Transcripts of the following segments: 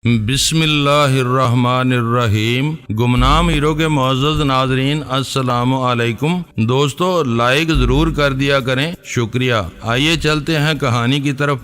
بسم اللہ الرحمن الرحیم۔ گمنام ہیرو کے معزز ناظرین السلام علیکم۔ دوستو لائک ضرور کر دیا کریں، شکریہ۔ آئیے چلتے ہیں کہانی کی طرف۔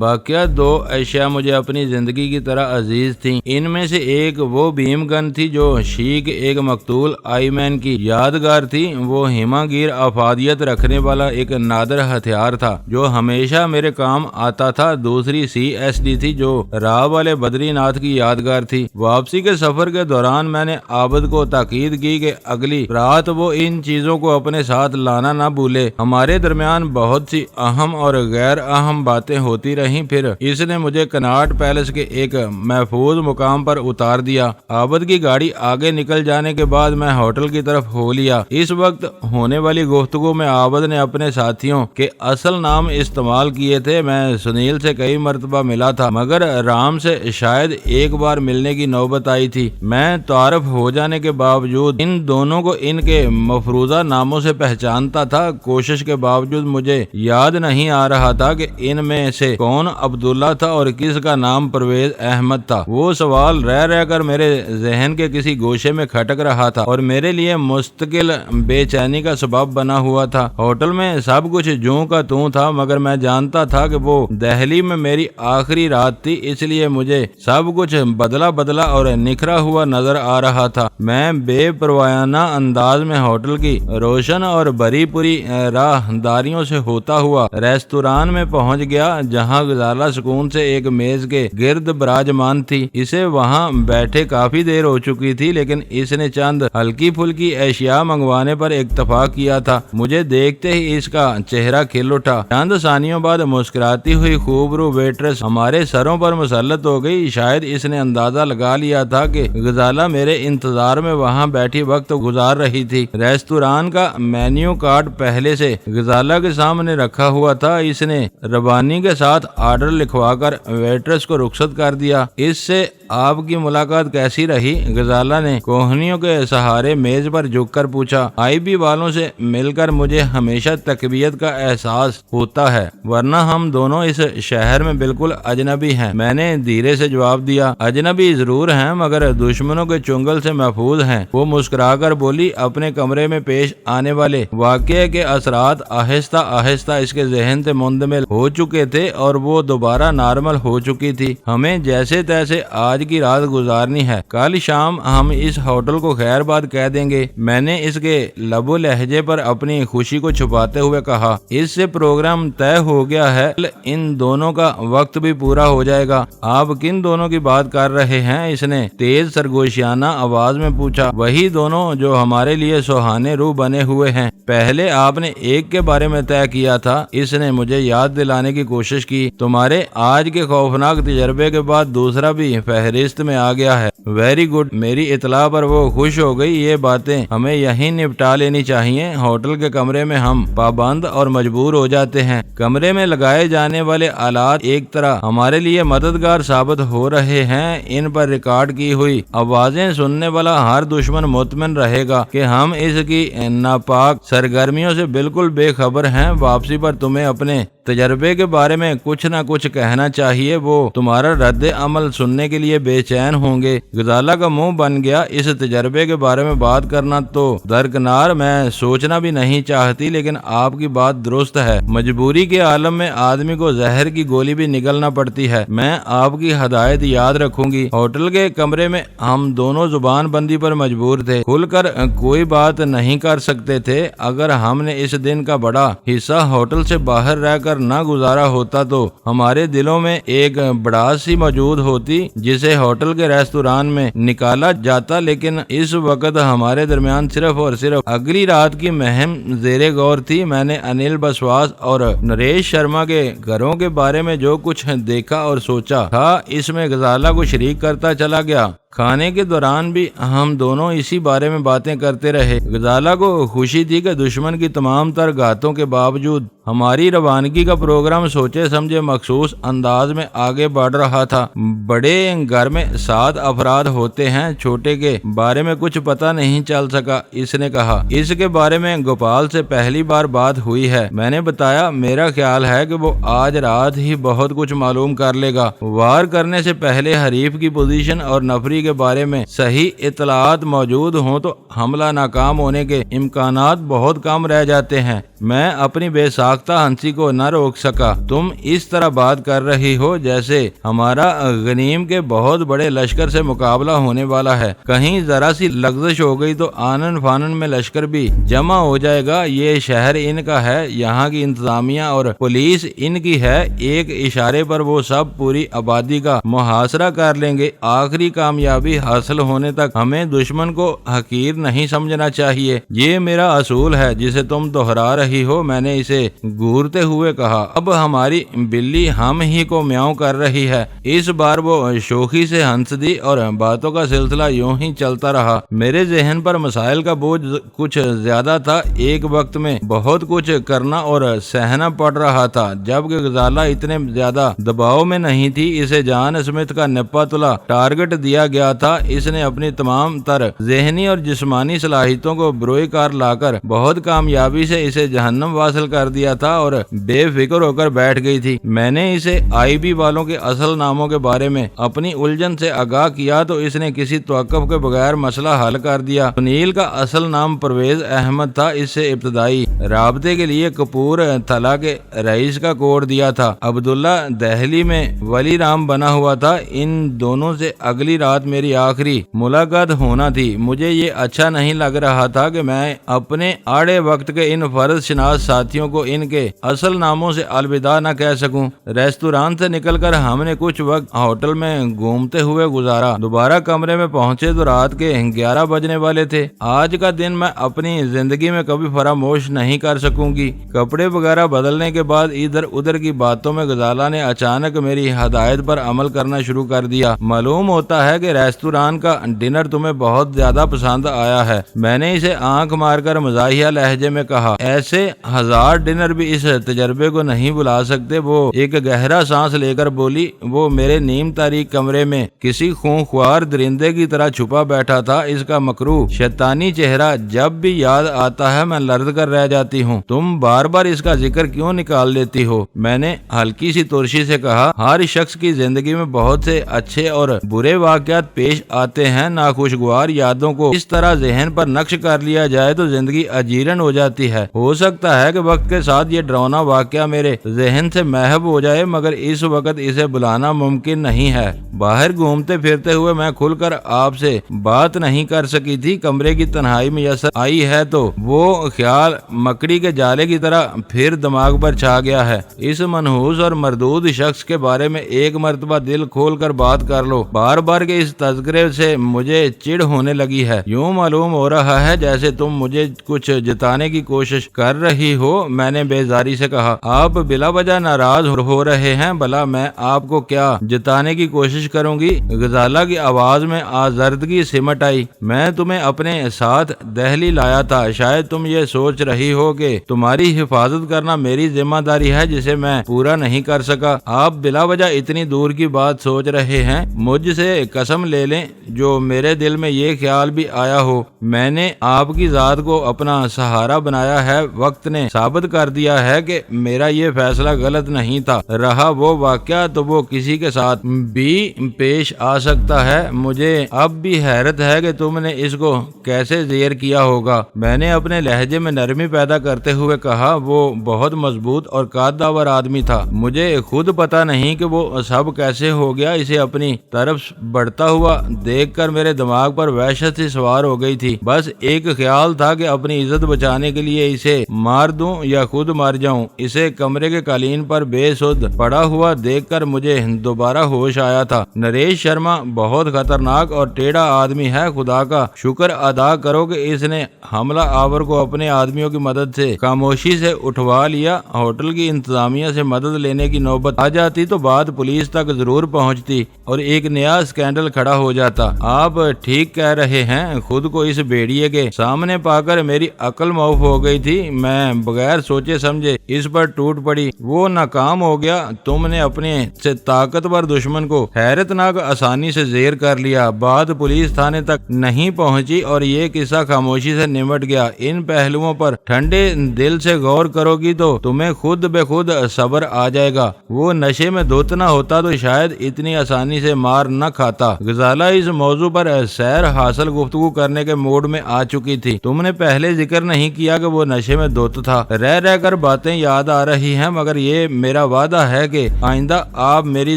واقعہ دو اشیاء مجھے اپنی زندگی کی طرح عزیز تھیں۔ ان میں سے ایک وہ بھیم گن تھی جو شیخ ایک مقتول آئی مین کی یادگار تھی۔ وہ ہیما گیر افادیت رکھنے والا ایک نادر ہتھیار تھا جو ہمیشہ میرے کام آتا تھا۔ دوسری CSD تھی جو راہ والے بدری ناتھ کی یادگار تھی۔ واپسی کے سفر کے دوران میں نے عابد کو تاکید کی کہ اگلی رات وہ ان چیزوں کو اپنے ساتھ لانا نہ بھولے۔ ہمارے درمیان بہت سی اہم اور غیر اہم باتیں ہوتی رہیں، پھر اس نے مجھے کناٹ پیلس کے ایک محفوظ مقام پر اتار دیا۔ عابد کی گاڑی آگے نکل جانے کے بعد میں ہوٹل کی طرف ہو لیا۔ اس وقت ہونے والی گفتگو میں عابد نے اپنے ساتھیوں کے اصل نام استعمال کیے تھے۔ میں سنیل سے کئی مرتبہ ملا تھا مگر رام سے شاید ایک بار ملنے کی نوبت آئی تھی۔ میں تعارف ہو جانے کے باوجود ان دونوں کو ان کے مفروضہ ناموں سے پہچانتا تھا۔ کوشش کے باوجود مجھے یاد نہیں آ رہا تھا کہ ان میں سے کون عبداللہ تھا اور کس کا نام پرویز احمد تھا۔ وہ سوال رہ کر میرے ذہن کے کسی گوشے میں کھٹک رہا تھا اور میرے لیے مستقل بے چینی کا سبب بنا ہوا تھا۔ ہوٹل میں سب کچھ جوں کا توں تھا مگر میں جانتا تھا کہ وہ دہلی میں میری آخری رات تھی، اس لیے مجھے سب کچھ بدلا اور نکھرا ہوا نظر آ رہا تھا۔ میں بے پروایانہ انداز میں ہوٹل کی روشن اور بھری پوری راہ داریوں سے ہوتا ہوا ریستوران میں پہنچ گیا جہاں غزالہ سکون سے ایک میز کے گرد براجمان تھی۔ اسے وہاں بیٹھے کافی دیر ہو چکی تھی لیکن اس نے چند ہلکی پھلکی اشیاء منگوانے پر اتفاق کیا تھا۔ مجھے دیکھتے ہی اس کا چہرہ کھل اٹھا۔ چند ثانیوں بعد مسکراتی ہوئی خوبرو ویٹرس ہمارے سروں پر مسلط ہو گئی۔ شاید اس نے اندازہ لگا لیا تھا کہ غزالہ میرے انتظار میں وہاں بیٹھی وقت گزار رہی تھی۔ ریستوران کا مینیو کارڈ پہلے سے غزالہ کے سامنے رکھا ہوا تھا۔ اس نے ربانی کے ساتھ آرڈر لکھوا کر ویٹرس کو رخصت کر دیا۔ اس سے آپ کی ملاقات کیسی رہی؟ غزالہ نے کوہنیوں کے سہارے میز پر جھک کر پوچھا۔ IB والوں سے مل کر مجھے ہمیشہ تقویت کا احساس ہوتا ہے ورنہ ہم دونوں اس شہر میں بالکل اجنبی ہیں، میں نے دھیرے سے جواب دیا۔ اجنبی ضرور ہیں مگر دشمنوں کے چنگل سے محفوظ ہیں، وہ مسکرا کر بولی۔ اپنے کمرے میں پیش آنے والے واقعے کے اثرات آہستہ آہستہ اس کے ذہن سے منتقل ہو چکے تھے اور وہ دوبارہ نارمل ہو چکی تھی۔ ہمیں جیسے تیسے آج کی رات گزارنی ہے، کل شام ہم اس ہوٹل کو خیر باد کہہ دیں گے، میں نے اس کے لب و لہجے پر اپنی خوشی کو چھپاتے ہوئے کہا۔ اس سے پروگرام طے ہو گیا ہے، ان دونوں کا وقت بھی پورا ہو جائے گا۔ آپ کن دونوں کی بات کر رہے ہیں؟ اس نے تیز سرگوشیانہ آواز میں پوچھا۔ وہی دونوں جو ہمارے لیے سہانے روح بنے ہوئے ہیں۔ پہلے آپ نے ایک کے بارے میں طے کیا تھا، اس نے مجھے یاد دلانے کی کوشش کی۔ تمہارے آج کے خوفناک تجربے کے بعد دوسرا بھی فہرست میں آ گیا ہے۔ ویری گڈ، میری اطلاع پر وہ خوش ہو گئی۔ یہ باتیں ہمیں یہیں نپٹا لینی چاہیے۔ ہوٹل کے کمرے میں ہم پابند اور مجبور ہو جاتے ہیں۔ کمرے میں لگائے جانے والے آلات ایک طرح ہمارے لیے مددگار ثابت ہو رہے ہیں۔ ان پر ریکارڈ کی ہوئی آوازیں سننے والا ہر دشمن مطمئن رہے گا کہ ہم اس کی ناپاک سرگرمیوں سے بالکل بے خبر ہیں۔ واپسی پر تمہیں اپنے تجربے کے بارے میں کچھ نہ کچھ کہنا چاہیے، وہ تمہارا رد عمل سننے کے لیے بے چین ہوں گے۔ غزالہ کا منہ بن گیا۔ اس تجربے کے بارے میں بات کرنا تو درکنار، میں سوچنا بھی نہیں چاہتی، لیکن آپ کی بات درست ہے۔ مجبوری کے عالم میں آدمی کو زہر کی گولی بھی نگلنا پڑتی ہے۔ میں آپ کی ہدایت یاد رکھوں گی۔ ہوٹل کے کمرے میں ہم دونوں زبان بندی پر مجبور تھے، کھل کر کوئی بات نہیں کر سکتے تھے۔ اگر ہم نے اس دن کا بڑا حصہ ہوٹل سے باہر رہ کر نہ گزارا ہوتا تو ہمارے دلوں میں ایک بڑاس سی موجود ہوتی جسے ہوٹل کے ریستوران میں نکالا جاتا، لیکن اس وقت ہمارے درمیان صرف اور صرف اگلی رات کی مہم زیر غور تھی۔ میں نے انل بسواس اور نریش شرما کے گھروں کے بارے میں جو کچھ دیکھا اور سوچا تھا اس میں غزالہ کو شریک کرتا چلا گیا۔ کھانے کے دوران بھی ہم دونوں اسی بارے میں باتیں کرتے رہے۔ غزالہ کو خوشی تھی کہ دشمن کی تمام تر گھاتوں کے باوجود ہماری روانگی کا پروگرام سوچے سمجھے مخصوص انداز میں آگے بڑھ رہا تھا۔ بڑے گھر میں 7 افراد ہوتے ہیں، چھوٹے کے بارے میں کچھ پتہ نہیں چل سکا، اس نے کہا۔ اس کے بارے میں گوپال سے پہلی بار بات ہوئی ہے۔ میں نے بتایا میرا خیال ہے کہ وہ آج رات ہی بہت کچھ معلوم کر لے گا۔ وار کرنے سے پہلے حریف کی پوزیشن اور نفری کے بارے میں صحیح اطلاعات موجود ہوں تو حملہ ناکام ہونے کے امکانات بہت کم رہ جاتے ہیں۔ میں اپنی بے ساختہ ہنسی کو نہ روک سکا۔ تم اس طرح بات کر رہی ہو جیسے ہمارا غنیم کے بہت بڑے لشکر سے مقابلہ ہونے والا ہے۔ کہیں ذرا سی لغزش ہو گئی تو آنن فانن میں لشکر بھی جمع ہو جائے گا۔ یہ شہر ان کا ہے، یہاں کی انتظامیہ اور پولیس ان کی ہے۔ ایک اشارے پر وہ سب پوری آبادی کا محاصرہ کر لیں گے۔ آخری کامیابی حاصل ہونے تک ہمیں دشمن کو حقیر نہیں سمجھنا چاہیے۔ یہ میرا اصول ہے جسے تم دہرا رہی ہو، میں نے اسے گورتے ہوئے کہا۔ اب ہماری بلی ہم ہی کو میاؤں کر رہی ہے۔ اس بار وہ شوخی سے ہنس دی اور باتوں کا سلسلہ یوں ہی چلتا رہا۔ میرے ذہن پر مسائل کا بوجھ کچھ زیادہ تھا۔ ایک وقت میں بہت کچھ کرنا اور سہنا پڑ رہا تھا، جبکہ غزالہ اتنے زیادہ دباؤ میں نہیں تھی۔ اسے جان اسمتھ کا نپا تلا ٹارگٹ دیا گیا تھا۔ اس نے اپنی تمام تر ذہنی اور جسمانی صلاحیتوں کو بروئے کار لا کر بہت کامیابی سے اسے جہنم واصل کر دیا تھا اور بے فکر ہو کر بیٹھ گئی تھی۔ میں نے اسے آئی بی والوں کے اصل ناموں کے بارے میں اپنی الجھن سے آگاہ کیا تو اس نے کسی توقف کے بغیر مسئلہ حل کر دیا۔ سنیل کا اصل نام پرویز احمد تھا۔ اس سے ابتدائی رابطے کے لیے کپور تھلا کے رئیس کا کوڈ دیا تھا۔ عبداللہ دہلی میں ولی رام بنا ہوا تھا۔ ان دونوں سے اگلی رات میری آخری ملاقات ہونا تھی۔ مجھے یہ اچھا نہیں لگ رہا تھا کہ میں اپنے آڑے وقت کے ان فرض شناس ساتھیوں کو ان کے اصل ناموں سے الوداع نہ کہہ سکوں۔ ریستوران سے نکل کر ہم نے کچھ وقت ہوٹل میں گھومتے ہوئے گزارا۔ دوبارہ کمرے میں پہنچے تو رات کے 11 بجنے والے تھے۔ آج کا دن میں اپنی زندگی میں کبھی فراموش نہیں کر سکوں گی۔ کپڑے وغیرہ بدلنے کے بعد ادھر ادھر کی باتوں میں غزالہ نے اچانک میری ہدایت پر عمل کرنا شروع کر دیا۔ معلوم ہوتا ہے کہ ریستوران کا ڈنر تمہیں بہت زیادہ پسند آیا ہے۔ میں نے اسے آنکھ مار کر مزاحیہ لہجے میں کہا۔ ایسے 1000 ڈنر بھی اس تجربے کو نہیں بلا سکتے۔ وہ ایک گہرا سانس لے کر بولی۔ وہ میرے نیم تاریک کمرے میں کسی خونخوار درندے کی طرح چھپا بیٹھا تھا۔ اس کا مکروہ شیطانی چہرہ جب بھی یاد آتا ہے میں لرز کر رہ جاتی ہوں۔ تم بار بار اس کا ذکر کیوں نکال لیتی ہو؟ میں نے ہلکی سی ترشی سے کہا۔ ہر شخص کی زندگی میں بہت سے اچھے اور برے واقعات پیش آتے ہیں۔ ناخوشگوار یادوں کو اس طرح ذہن پر نقش کر لیا جائے تو زندگی اجیرن ہو جاتی ہے۔ ہو سکتا ہے کہ وقت کے ساتھ یہ ڈراؤنا واقعہ میرے ذہن سے محو ہو جائے، مگر اس وقت اسے بلانا ممکن نہیں ہے۔ باہر گھومتے پھرتے ہوئے میں کھل کر آپ سے بات نہیں کر سکی تھی۔ کمرے کی تنہائی میسر آئی ہے تو وہ خیال مکڑی کے جالے کی طرح پھر دماغ پر چھا گیا ہے۔ اس منحوس اور مردود شخص کے بارے میں ایک مرتبہ دل کھول کر بات کر لو۔ بار بار کے اس تذکرے سے مجھے چڑ ہونے لگی ہے۔ یوں معلوم ہو رہا ہے جیسے تم مجھے کچھ جتانے کی کوشش کر رہی ہو، میں نے بیزاری سے کہا۔ آپ بلا وجہ ناراض ہو رہے ہیں، بھلا میں آپ کو کیا جتانے کی کوشش کروں گی؟ غزالہ کی آواز میں آزردگی سمٹ آئی۔ میں تمہیں اپنے ساتھ دہلی لایا تھا۔ شاید تم یہ سوچ رہی ہو کہ تمہاری حفاظت کرنا میری ذمہ داری ہے جسے میں پورا نہیں کر سکا۔ آپ بلا وجہ اتنی دور کی بات سوچ رہے ہیں۔ مجھ سے قسم لے لیں جو میرے دل میں یہ خیال بھی آیا ہو، میں نے آپ کی ذات کو اپنا سہارا بنایا ہے۔ وقت نے ثابت کر دیا ہے کہ میرا یہ فیصلہ غلط نہیں تھا۔ رہا وہ واقعہ تو وہ کسی کے ساتھ بھی پیش آ سکتا ہے۔ مجھے اب بھی حیرت ہے کہ تم نے اس کو کیسے زیر کیا ہوگا۔ میں نے اپنے لہجے میں نرمی پیدا کرتے ہوئے کہا۔ وہ بہت مضبوط اور قدور آدمی تھا۔ مجھے خود پتا نہیں کہ وہ سب کیسے ہو گیا۔ اسے اپنی طرف بڑھتا ہوا دیکھ کر میرے دماغ پر وحشت سی سوار ہو گئی تھی۔ بس ایک خیال تھا کہ اپنی عزت بچانے کے لیے اسے مار دوں یا خود مر جاؤں۔ اسے کمرے کے قالین پر بے سود پڑا ہوا دیکھ کر مجھے دوبارہ ہوش آیا تھا۔ نریش شرما بہت خطرناک اور ٹیڑھا آدمی ہے۔ خدا کا شکر ادا کرو کہ اس نے حملہ آور کو اپنے آدمیوں کی مدد سے خاموشی سے اٹھوا لیا۔ ہوٹل کی انتظامیہ سے مدد لینے کی نوبت آ جاتی تو بات پولیس تک ضرور پہنچتی اور ایک نیا اسکینڈل کھڑا ہو جاتا۔ آپ ٹھیک کہہ رہے ہیں، خود کو اس بھیڑیے کے سامنے پا کر میری عقل معاف ہو گئی تھی۔ میں بغیر سوچے سمجھے اس پر ٹوٹ پڑی۔ وہ ناکام ہو گیا۔ تم نے اپنے سے طاقتور دشمن کو حیرتناک آسانی سے زیر کر لیا۔ بات پولیس تھانے تک نہیں پہنچی اور یہ قصہ خاموشی سے نمٹ گیا۔ ان پہلوؤں پر ٹھنڈے دل سے غور کرو گی تو تمہیں خود بے خود صبر آ جائے گا۔ وہ نشے میں دھت نہ ہوتا تو شاید اتنی آسانی سے مار نہ کھاتا۔ غزالہ اس موضوع پر سیر حاصل گفتگو کرنے کے موڈ میں آ چکی تھی۔ تم نے پہلے ذکر نہیں کیا کہ وہ نشے میں دھت تھا۔ رہ رہ کر باتیں یاد آ رہی ہیں، مگر یہ میرا وعدہ ہے کہ آئندہ آپ میری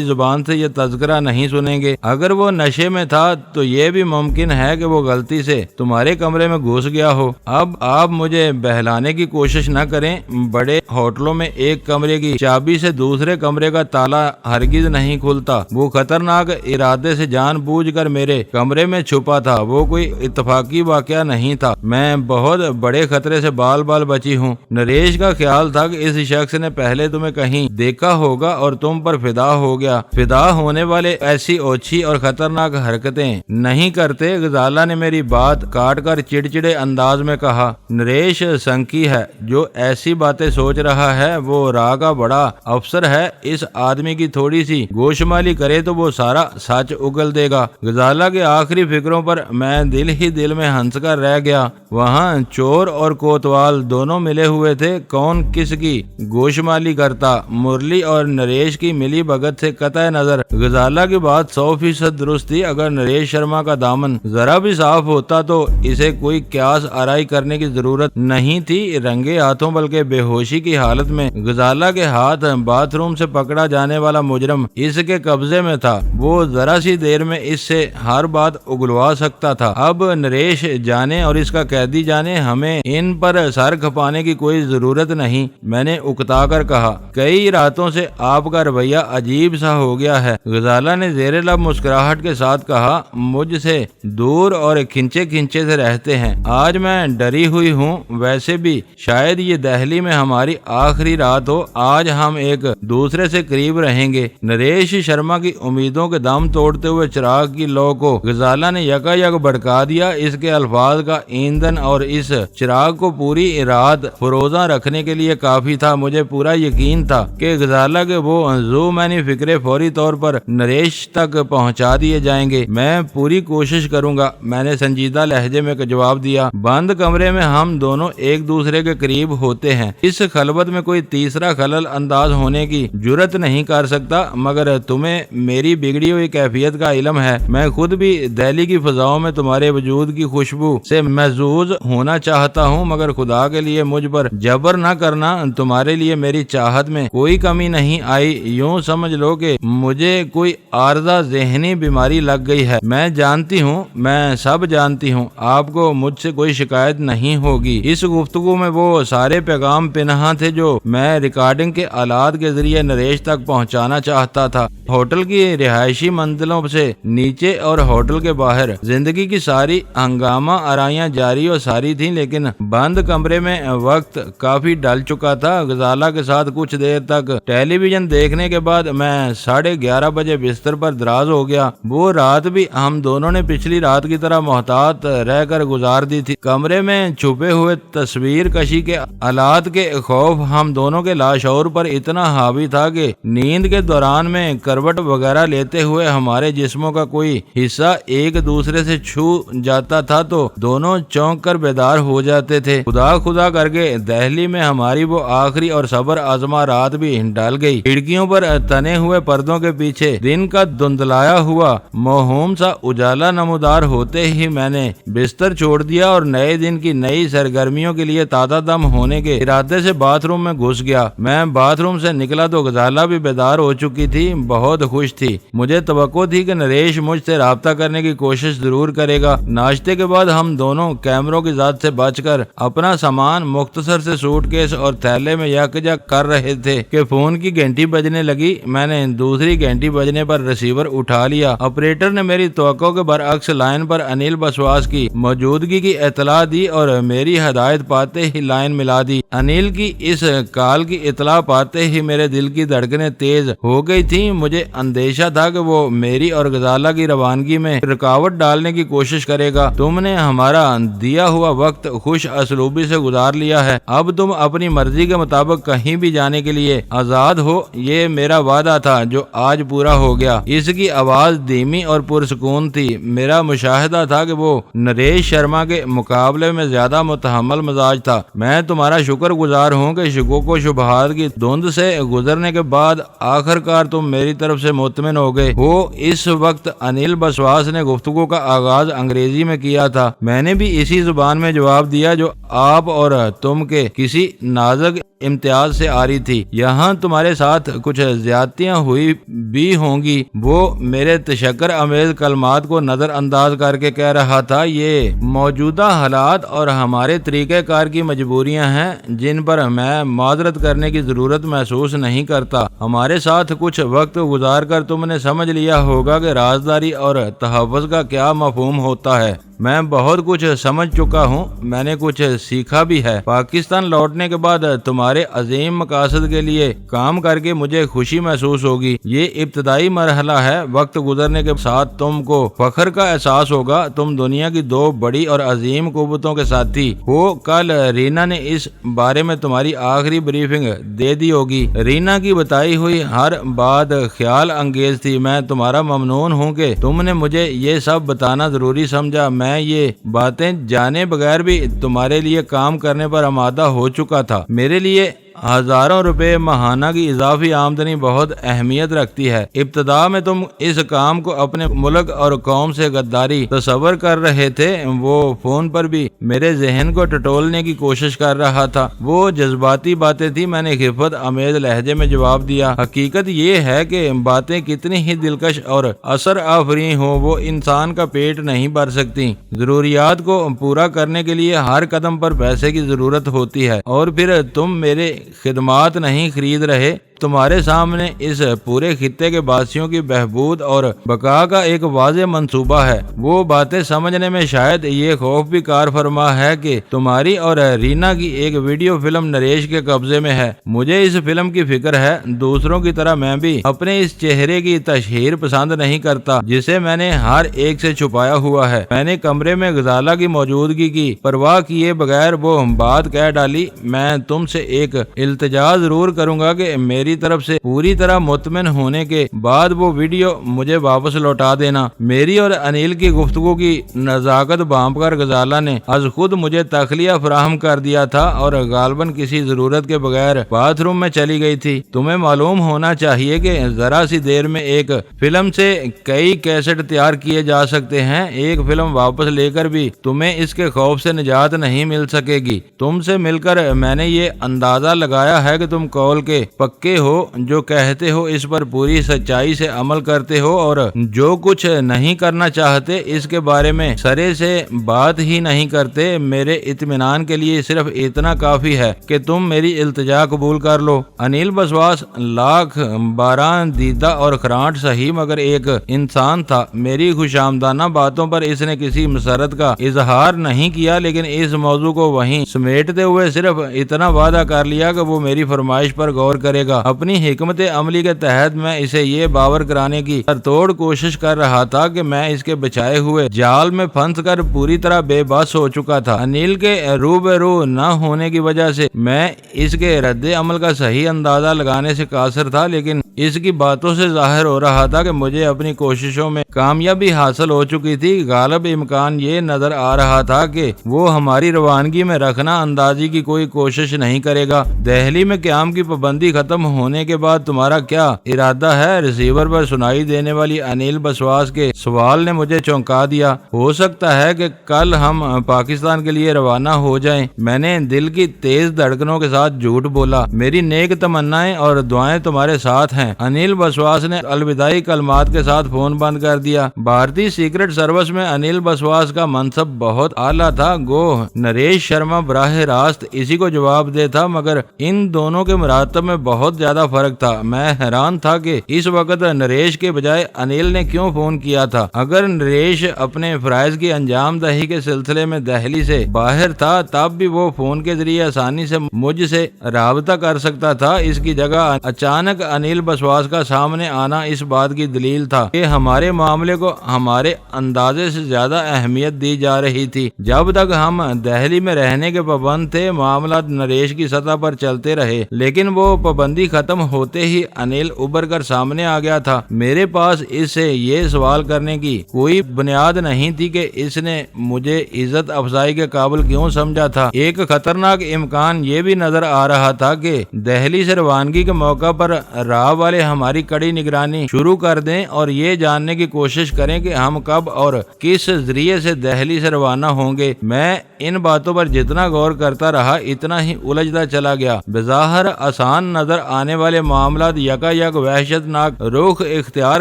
زبان سے یہ تذکرہ نہیں سنیں گے۔ اگر وہ نشے میں تھا تو یہ بھی ممکن ہے کہ وہ غلطی سے تمہارے کمرے میں گھس گیا ہو۔ اب آپ مجھے بہلانے کی کوشش نہ کریں۔ بڑے ہوٹلوں میں ایک کمرے کی چابی سے دوسرے کمرے کا تالا ہرگز نہیں کھلتا۔ وہ خطرناک ارادے سے جان بوجھ کر میرے کمرے میں چھپا تھا۔ وہ کوئی اتفاقی واقعہ نہیں تھا۔ میں بہت بڑے خطرے سے بال بال بچی ہوں۔ نریش کا خیال تھا کہ اس شخص نے پہلے تمہیں کہیں دیکھا ہوگا اور تم پر فدا ہو گیا۔ فدا ہونے والے ایسی اوچھی اور خطرناک حرکتیں نہیں کرتے۔ غزالہ نے میری بات کاٹ کر چڑچڑے انداز میں کہا، نریش سنکی ہے جو ایسی باتیں سوچ رہا ہے۔ وہ راہ کا بڑا افسر ہے۔ اس آدمی کی تھوڑی سی گوشمالی کرے تو وہ سارا سچ اگل دے گا۔ غزالہ کے آخری فکروں پر میں دل ہی دل میں ہنس کر رہ گیا۔ وہاں چور اور کوتوال دونوں ملے ہوئے تھے۔ کون کس کی گوشمالی کرتا؟ مرلی اور نریش کی ملی بھگت سے قطع نظر غزالہ کی بات 100% درست تھی۔ اگر نریش شرما کا دامن ذرا بھی صاف ہوتا تو اسے کوئی قیاس آرائی کرنے کی ضرورت نہیں تھی۔ رنگے ہاتھوں بلکہ بے ہوشی کی حالت میں غزالہ کے ہاتھ باتھ روم سے پکڑا جانے والا مجرم اس کے قبضے میں تھا۔ وہ ذرا سی دیر میں اس سے ہر بات اگلوا سکتا تھا۔ اب نریش جانے اور اس کا قیدی جانے، ہمیں ان پر سر کھپانے کی کوئی ضرورت نہیں، میں نے اکتا کر کہا۔ کئی راتوں سے آپ کا رویہ عجیب سا ہو گیا ہے، غزالہ نے زیر لب مسکراہٹ کے ساتھ کہا۔ مجھ سے دور اور کھنچے کھنچے سے رہتے ہیں۔ آج میں ڈری ہوئی ہوں۔ ویسے بھی شاید یہ دہلی میں ہماری آخری رات ہو۔ آج ہم ایک دوسرے سے قریب رہیں گے۔ نریش شرما کی امیدوں کے دم توڑتے ہوئے چراغ کی لو کو غزالہ نے یکا یک بھڑکا دیا۔ اس کے الفاظ کا ایندھن اور اس چراغ کو پوری رات فروزاں رکھنے کے لیے کافی تھا۔ مجھے پورا یقین تھا کہ غزالہ کے وہ ذو معنی فکرے فوری طور پر نریش تک پہنچا دیے جائیں گے۔ میں پوری کوشش کروں گا، میں نے سنجیدہ لہجے میں جواب دیا۔ بند کمرے میں ہم دونوں ایک دوسرے کے قریب ہوتے ہیں۔ اس خلوت میں کوئی تیسرا خلل انداز ہونے کی جرت نہیں کر سکتا، مگر تمہیں میری بگڑی ہوئی کیفیت کا علم ہے۔ میں خود بھی دہلی کی فضاؤں میں تمہارے وجود کی خوشبو سے محظوظ ہونا چاہتا ہوں، مگر خدا کے لیے مجھ پر جبر نہ کرنا۔ تمہارے لیے میری چاہت میں کوئی کمی نہیں آئی۔ یوں سمجھ لو کہ مجھے کوئی عارضہ ذہنی بیماری لگ گئی ہے۔ میں جانتی ہوں، میں سب جانتی ہوں، آپ کو مجھ سے کوئی شکایت نہیں ہوگی۔ اس گفتگو میں وہ سارے پیغام پنہاں تھے جو میں ریکارڈنگ کے آلات کے ذریعے نریش تک پہنچانا چاہتا تھا۔ ہوٹل کی رہائشی منزلوں سے نیچے اور ہوٹل کے باہر زندگی کی ساری ہنگامہ آرائیاں جاری و ساری تھیں، لیکن بند کمرے میں وقت کافی ڈل چکا تھا۔ غزالہ کے ساتھ کچھ دیر تک ٹیلی ویژن دیکھنے کے بعد میں 11:30 بجے بستر پر دراز ہو گیا۔ وہ رات بھی ہم دونوں نے پچھلی رات کی طرح محتاط رہ کر گزار دی تھی۔ کمرے میں چھپے ہوئے تصویر کشی کے آلات کے خوف ہم دونوں کے لاشعور پر اتنا حاوی تھا کہ نیند کے دوران میں کروٹ وغیرہ لیتے ہوئے ہمارے جسموں کا کوئی حصہ ایک دوسرے سے چھو جاتا تھا تو دونوں چونک کر بیدار ہو جاتے تھے۔ خدا کر کے دہلی میں ہماری وہ آخری اور صبر آزما رات بھی ڈال گئی۔ کھڑکیوں پر تنے ہوئے پردوں کے پیچھے دن کا دھندلایا ہوا موہوم سا اجالا نمودار ہوتے ہی میں نے بستر چھوڑ دیا اور نئے دن کی نئی سرگرمیوں کے لیے تازہ دم ہونے کے ارادے سے باتھ روم میں گھس گیا۔ میں باتھ روم سے نکلا تو غزالہ بھی بیدار ہو چکی تھی، بہت خوش تھی۔ مجھے توقع تھی کہ نریش مجھ سے رابطہ کرنے کی کوشش ضرور کرے گا۔ ناشتے کے بعد ہم دونوں کیمروں کی ذات سے بچ کر اپنا سامان مختصر سے سوٹ کیس اور تھیلے میں یکجا کر رہے تھے کہ فون کی گھنٹی بجنے لگی۔ میں نے دوسری گھنٹی بجنے پر ریسیور اٹھا لیا۔ آپریٹر نے میری توقع کے برعکس لائن پر انیل بسواس کی موجودگی کی اطلاع دی اور میری ہدایت پاتے ہی لائن ملا دی۔ انیل کی اس کال کی اطلاع پاتے ہی میرے دل کی دھڑکنیں تیز ہو گئی تھیں۔ مجھے اندیشہ تھا کہ وہ میری اور غزالہ غزالہ کی روانگی میں رکاوٹ ڈالنے کی کوشش کرے گا۔ تم نے ہمارا دیا ہوا وقت خوش اسلوبی سے گزار لیا ہے، اب تم اپنی مرضی کے مطابق کہیں بھی جانے کے لیے آزاد ہو۔ یہ میرا وعدہ تھا جو آج پورا ہو گیا۔ اس کی آواز دھیمی اور پرسکون تھی۔ میرا مشاہدہ تھا کہ وہ نریش شرما کے مقابلے میں زیادہ متحمل مزاج تھا۔ میں تمہارا شکر گزار ہوں کہ شکوک و شبہات کی دھند سے گزرنے کے بعد آخر کار تم میری طرف سے مطمئن ہو گئے ہو۔ اس وقت انیل بسواس نے گفتگو کا آغاز انگریزی میں کیا تھا۔ میں نے بھی اسی زبان میں جواب دیا جو آپ اور تم کے کسی نازک امتیاز سے آ رہی تھی۔ یہاں تمہارے ساتھ کچھ زیادتیاں ہوئی بھی ہوں گی۔ وہ میرے تشکر امیز کلمات کو نظر انداز کر کے کہہ رہا تھا، یہ موجودہ حالات اور ہمارے طریقہ کار کی مجبوریاں ہیں جن پر میں معذرت کرنے کی ضرورت محسوس نہیں کرتا۔ ہمارے ساتھ کچھ وقت گزار کر تم نے سمجھ لیا ہوگا کہ رازداری اور تحفظ کا کیا مفہوم ہوتا ہے۔ میں بہت کچھ سمجھ چکا ہوں، میں نے کچھ سیکھا بھی ہے۔ پاکستان لوٹنے کے بعد تمہارے عظیم مقاصد کے لیے کام کر کے مجھے خوشی محسوس ہوگی۔ یہ ابتدائی مرحلہ ہے، وقت گزرنے کے ساتھ تم کو فخر کا احساس ہوگا۔ تم دنیا کی دو بڑی اور عظیم قوتوں کے ساتھی ہو۔ کل رینا نے اس بارے میں تمہاری آخری بریفنگ دے دی ہوگی۔ رینا کی بتائی ہوئی ہر بات خیال انگیز تھی۔ میں تمہارا ممنون ہوں کہ تم نے مجھے یہ سب بتانا ضروری سمجھا۔ میں یہ باتیں جانے بغیر بھی تمہارے لیے کام کرنے پر آمادہ ہو چکا تھا۔ میرے لیے ہزاروں روپے ماہانہ کی اضافی آمدنی بہت اہمیت رکھتی ہے۔ ابتدا میں تم اس کام کو اپنے ملک اور قوم سے غداری تصور کر رہے تھے۔ وہ فون پر بھی میرے ذہن کو ٹٹولنے کی کوشش کر رہا تھا۔ وہ جذباتی باتیں تھی، میں نے خفت امیز لہجے میں جواب دیا۔ حقیقت یہ ہے کہ باتیں کتنی ہی دلکش اور اثر آفرین ہو، وہ انسان کا پیٹ نہیں بھر سکتی۔ ضروریات کو پورا کرنے کے لیے ہر قدم پر پیسے کی ضرورت ہوتی ہے، اور پھر تم میرے خدمات نہیں خرید رہے۔ تمہارے سامنے اس پورے خطے کے باسیوں کی بہبود اور بقا کا ایک واضح منصوبہ ہے۔ وہ باتیں سمجھنے میں شاید یہ خوف بھی کار فرما ہے کہ تمہاری اور رینا کی ایک ویڈیو فلم نریش کے قبضے میں ہے۔ مجھے اس فلم کی فکر ہے۔ دوسروں کی طرح میں بھی اپنے اس چہرے کی تشہیر پسند نہیں کرتا جسے میں نے ہر ایک سے چھپایا ہوا ہے۔ میں نے کمرے میں غزالہ کی موجودگی کی پرواہ کیے بغیر وہ بات کہہ ڈالی، میں تم سے ایک التجا ضرور کروں گا کہ میری طرف سے پوری طرح مطمئن ہونے کے بعد وہ ویڈیو مجھے واپس لوٹا دینا۔ میری اور انیل کی گفتگو کی نزاکت بھانپ کر غزالہ نے از خود مجھے تخلیہ فراہم کر دیا تھا اور غالباً کسی ضرورت کے بغیر باتھ روم میں چلی گئی تھی۔ تمہیں معلوم ہونا چاہیے کہ ذرا سی دیر میں ایک فلم سے کئی کیسٹ تیار کیے جا سکتے ہیں۔ ایک فلم واپس لے کر بھی تمہیں اس کے خوف سے نجات نہیں مل سکے گی۔ تم سے مل کر میں نے یہ اندازہ لگایا ہے کہ تم قول کے پکے ہو، جو کہتے ہو اس پر پوری سچائی سے عمل کرتے ہو، اور جو کچھ نہیں کرنا چاہتے اس کے بارے میں سرے سے بات ہی نہیں کرتے۔ میرے اطمینان کے لیے صرف اتنا کافی ہے کہ تم میری التجا قبول کر لو۔ انیل بسواس لاکھ بارہ دیدہ اور خرانٹ صحیح مگر ایک انسان تھا۔ میری خوش آمدانہ باتوں پر اس نے کسی مسرت کا اظہار نہیں کیا، لیکن اس موضوع کو وہیں سمیٹتے ہوئے صرف اتنا وعدہ کر لیا کہ وہ میری فرمائش پر غور کرے گا۔ اپنی حکمت عملی کے تحت میں اسے یہ باور کرانے کی توڑ کوشش کر رہا تھا کہ میں اس کے بچائے ہوئے جال میں پھنس کر پوری طرح بے بس ہو چکا تھا۔ انیل کے روبرو نہ ہونے کی وجہ سے میں اس کے رد عمل کا صحیح اندازہ لگانے سے قاصر تھا، لیکن اس کی باتوں سے ظاہر ہو رہا تھا کہ مجھے اپنی کوششوں میں کامیابی حاصل ہو چکی تھی۔ غالب امکان یہ نظر آ رہا تھا کہ وہ ہماری روانگی میں رکھنا اندازی کی کوئی کوشش نہیں کرے گا۔ دہلی میں قیام کی پابندی ختم ہونے کے بعد تمہارا کیا ارادہ ہے؟ ریسیور پر سنائی دینے والی انیل بسواس کے سوال نے مجھے چونکا دیا۔ ہو سکتا ہے کہ کل ہم پاکستان کے لیے روانہ ہو جائیں۔ میں نے دل کی تیز دھڑکنوں کے ساتھ جھوٹ بولا۔ میری نیک تمنائیں اور دعائیں تمہارے ساتھ ہیں۔ انیل بسواس نے الوداعی کلمات کے ساتھ فون بند کر دیا۔ بھارتی سیکرٹ سروس میں انیل بسواس کا منصب بہت اعلیٰ تھا، گو نریش شرما براہ راست اسی کو جواب دے تھا، مگر ان دونوں کے مراتب میں بہت زیادہ فرق تھا۔ میں حیران تھا کہ اس وقت نریش کے بجائے انیل نے کیوں فون کیا تھا۔ اگر نریش اپنے فرائض کی انجام دہی کے سلسلے میں دہلی سے باہر تھا تب بھی وہ فون کے ذریعے آسانی سے مجھ سے رابطہ کر سکتا تھا۔ اس کی جگہ اچانک انیل بسواس کا سامنے آنا اس بات کی دلیل تھا کہ ہمارے معاملے کو ہمارے اندازے سے زیادہ اہمیت دی جا رہی تھی۔ جب تک ہم دہلی میں رہنے کے پابند تھے معاملات نریش کی سطح پر چلتے رہے، لیکن وہ پابندی ختم ہوتے ہی انیل ابھر کر سامنے آ گیا تھا۔ میرے پاس اس سے یہ سوال کرنے کی کوئی بنیاد نہیں تھی کہ اس نے مجھے عزت افزائی کے قابل کیوں سمجھا تھا۔ ایک خطرناک امکان یہ بھی نظر آ رہا تھا کہ دہلی سے روانگی کے موقع پر راہ والے ہماری کڑی نگرانی شروع کر دیں اور یہ جاننے کی کوشش کریں کہ ہم کب اور کس ذریعے سے دہلی سے روانہ ہوں گے۔ میں ان باتوں پر جتنا غور کرتا رہا اتنا ہی الجھتا چلا گیا۔ بظاہر آسان نظر آنے والے معاملات یکا یک وحشت ناک رخ اختیار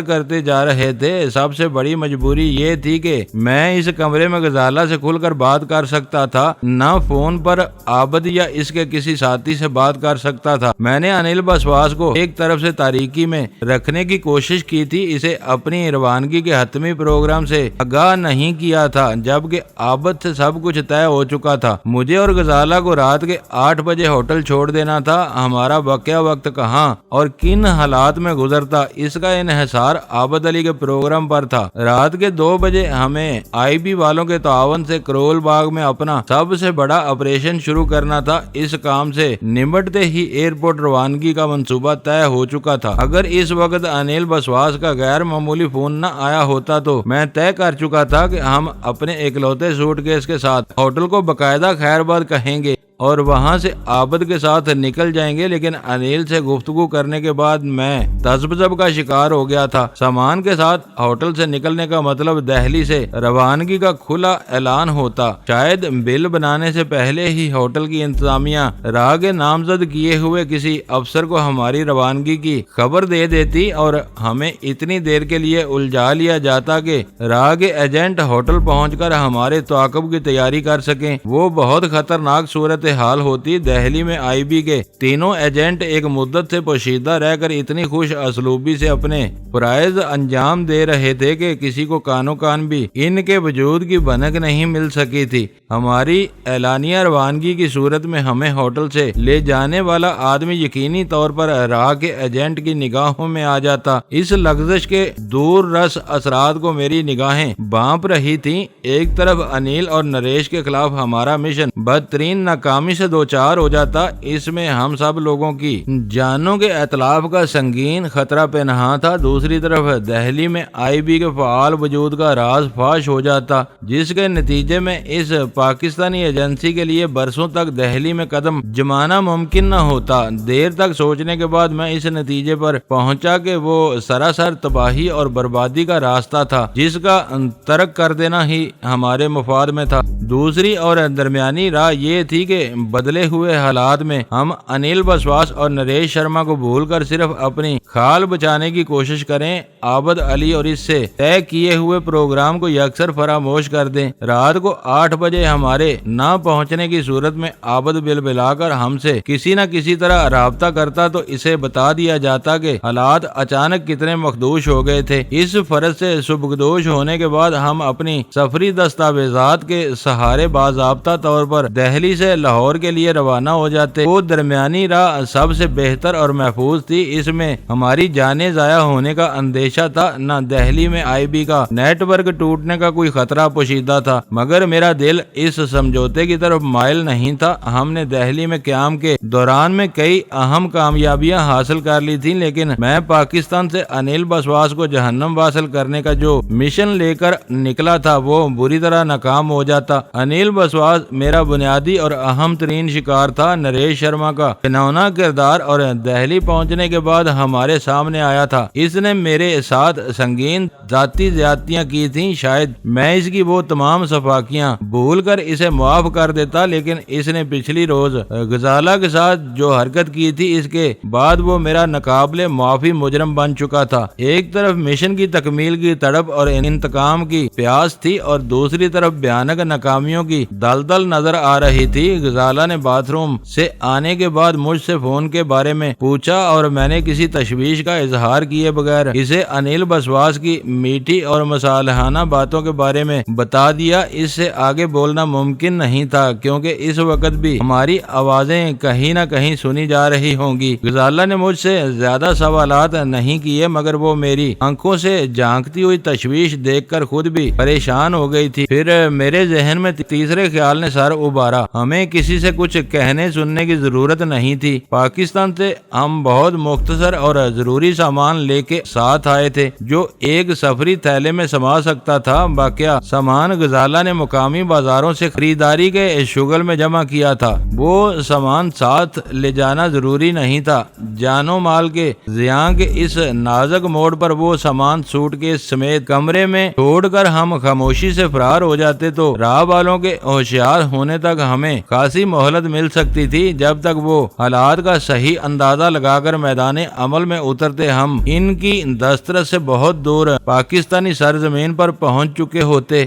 کرتے جا رہے تھے۔ سب سے بڑی مجبوری یہ تھی کہ میں اس کمرے میں غزالہ سے کھل کر بات کر سکتا تھا، نہ فون پر عابد یا اس کے کسی ساتھی سے بات کر سکتا تھا۔ میں نے انیل بسواس کو ایک طرف سے تاریکی میں رکھنے کی کوشش کی تھی، اسے اپنی روانگی کے حتمی پروگرام سے آگاہ نہیں کیا تھا، جبکہ عابد سے سب کچھ طے ہو چکا تھا۔ مجھے اور غزالہ کو رات کے 8 بجے ہوٹل چھوڑ دینا تھا۔ ہمارا بقیہ وقت کہاں اور کن حالات میں گزرتا اس کا انحصار عابد علی کے پروگرام پر تھا۔ رات کے 2 بجے ہمیں آئی بی والوں کے تعاون سے کرول باغ میں اپنا سب سے بڑا آپریشن شروع کرنا تھا۔ اس کام سے نمٹتے ہی ایئرپورٹ روانگی کا منصوبہ طے ہو چکا تھا۔ اگر اس وقت انیل بسواس کا غیر معمولی فون نہ آیا ہوتا تو میں طے کر چکا تھا کہ ہم اپنے اکلوتے سوٹ کیس کے ساتھ ہوٹل کو باقاعدہ خیرباد کہیں گے اور وہاں سے عابد کے ساتھ نکل جائیں گے، لیکن انیل سے گفتگو کرنے کے بعد میں تذبذب کا شکار ہو گیا تھا۔ سامان کے ساتھ ہوٹل سے نکلنے کا مطلب دہلی سے روانگی کا کھلا اعلان ہوتا۔ شاید بل بنانے سے پہلے ہی ہوٹل کی انتظامیہ راہ نامزد کیے ہوئے کسی افسر کو ہماری روانگی کی خبر دے دیتی اور ہمیں اتنی دیر کے لیے الجھا لیا جاتا کہ راہ کے ایجنٹ ہوٹل پہنچ کر ہمارے تعاقب کی تیاری کر سکیں۔ وہ بہت خطرناک صورت حال ہوتی۔ دہلی میں آئی بی کے تینوں ایجنٹ ایک مدت سے پوشیدہ رہ کر اتنی خوش اسلوبی سے اپنے فرائض انجام دے رہے تھے کہ کسی کو کانوں کان بھی ان کے وجود کی بھنک نہیں مل سکی تھی۔ ہماری اعلانیہ روانگی کی صورت میں ہمیں ہوٹل سے لے جانے والا آدمی یقینی طور پر راہ کے ایجنٹ کی نگاہوں میں آ جاتا۔ اس لغزش کے دور رس اثرات کو میری نگاہیں بانپ رہی تھیں۔ ایک طرف انیل اور نریش کے خلاف ہمارا مشن بدترین ناکامی سے دوچار ہو جاتا، اس میں ہم سب لوگوں کی جانوں کے اتلاف کا سنگین خطرہ پنہاں تھا۔ دوسری طرف دہلی میں آئی بی کے فعال وجود کا راز فاش ہو جاتا، جس کے نتیجے میں اس پاکستانی ایجنسی کے لیے برسوں تک دہلی میں قدم جمانا ممکن نہ ہوتا۔ دیر تک سوچنے کے بعد میں اس نتیجے پر پہنچا کہ وہ سراسر تباہی اور بربادی کا راستہ تھا، جس کا ترک کر دینا ہی ہمارے مفاد میں تھا۔ دوسری اور درمیانی راہ یہ تھی کہ بدلے ہوئے حالات میں ہم انیل بسواس اور نریش شرما کو بھول کر صرف اپنی خال بچانے کی کوشش کریں، عابد علی اور اس سے طے کیے ہوئے پروگرام کو یکسر فراموش کر دیں۔ رات کو 8 بجے ہمارے نہ پہنچنے کی صورت میں عابد بلبلا کر ہم سے کسی نہ کسی طرح رابطہ کرتا تو اسے بتا دیا جاتا کہ حالات اچانک کتنے مخدوش ہو گئے تھے۔ اس فرض سے سبکدوش ہونے کے بعد ہم اپنی سفری دستاویزات کے سہارے باضابطہ طور پر دہلی سے لاہور کے لیے روانہ ہو جاتے۔ وہ درمیانی راہ سب سے بہتر اور محفوظ تھی۔ اس میں ہماری جانیں ضائع ہونے کا اندیشہ تھا، نہ دہلی میں آئی بی کا نیٹ ورک ٹوٹنے کا کوئی خطرہ پوشیدہ تھا، مگر میرا دل اس سمجھوتے کی طرف مائل نہیں تھا۔ ہم نے دہلی میں قیام کے دوران میں کئی اہم کامیابیاں حاصل کر لی تھیں، لیکن میں پاکستان سے انیل بسواس کو جہنم واصل کرنے کا جو مشن لے کر نکلا تھا وہ بری طرح ناکام ہو جاتا۔ انیل بسواس میرا بنیادی اور اہم ترین شکار تھا۔ نریش شرما کا گھناؤنا کردار اور دہلی پہنچنے کے بعد ہمارے سامنے آیا تھا۔ اس نے میرے ساتھ سنگین ذاتی زیادتیاں کی تھیں۔ شاید میں اس کی وہ تمام صفاقیاں بھول کر اسے معاف کر دیتا، لیکن اس نے پچھلی روز غزالہ کے ساتھ جو حرکت کی تھی اس کے بعد وہ میرا ناقابل معافی مجرم بن چکا تھا۔ ایک طرف مشن کی تکمیل کی تڑپ اور انتقام کی پیاس تھی اور دوسری طرف بھیانک ناکامیوں کی دلدل نظر آ رہی تھی۔ غزالہ نے باتھ روم سے آنے کے بعد مجھ سے فون کے بارے میں پوچھا اور میں نے کسی تشویش کا اظہار کیے بغیر اسے انیل بسواس کی میٹھی اور مصالحانہ باتوں کے بارے میں بتا دیا۔ اس سے آگے بولنا ممکن نہیں تھا کیونکہ اس وقت بھی ہماری آوازیں کہیں نہ کہیں سنی جا رہی ہوں گی۔ غزالہ نے مجھ سے زیادہ سوالات نہیں کیے مگر وہ میری آنکھوں سے جھانکتی ہوئی تشویش دیکھ کر خود بھی پریشان ہو گئی تھی۔ پھر میرے ذہن میں تیسرے خیال نے سر ابھارا، ہمیں کسی سے کچھ کہنے سننے کی ضرورت نہیں تھی۔ پاکستان سے ہم بہت مختصر اور ضروری سامان لے کے ساتھ آئے تھے جو ایک سفری تھیلے میں سما سکتا تھا۔ باقیہ سامان غزالہ نے مقامی بازاروں سے خریداری کے شغل میں جمع کیا تھا۔ وہ سامان ساتھ لے جانا ضروری نہیں تھا۔ جان و مال کے زیاں کے اس نازک موڑ پر وہ سامان سوٹ کیس سمیت کمرے میں چھوڑ کر ہم خاموشی سے فرار ہو جاتے تو راہ والوں کے ہوشیار ہونے تک ہمیں خاصی مہلت مل سکتی تھی۔ جب تک وہ حالات کا صحیح اندازہ لگا کر میدان عمل میں اترتے ہم ان کی دسترس سے بہت دور پاکستانی سرزمین پر پہنچ چکے ہوتے۔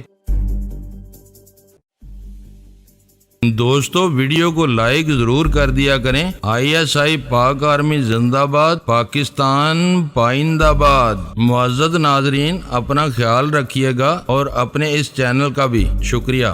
دوستو ویڈیو کو لائک ضرور کر دیا کریں۔ ISI پاک آرمی زندہ باد، پاکستان پائندہ باد۔ معزز ناظرین اپنا خیال رکھیے گا اور اپنے اس چینل کا بھی شکریہ۔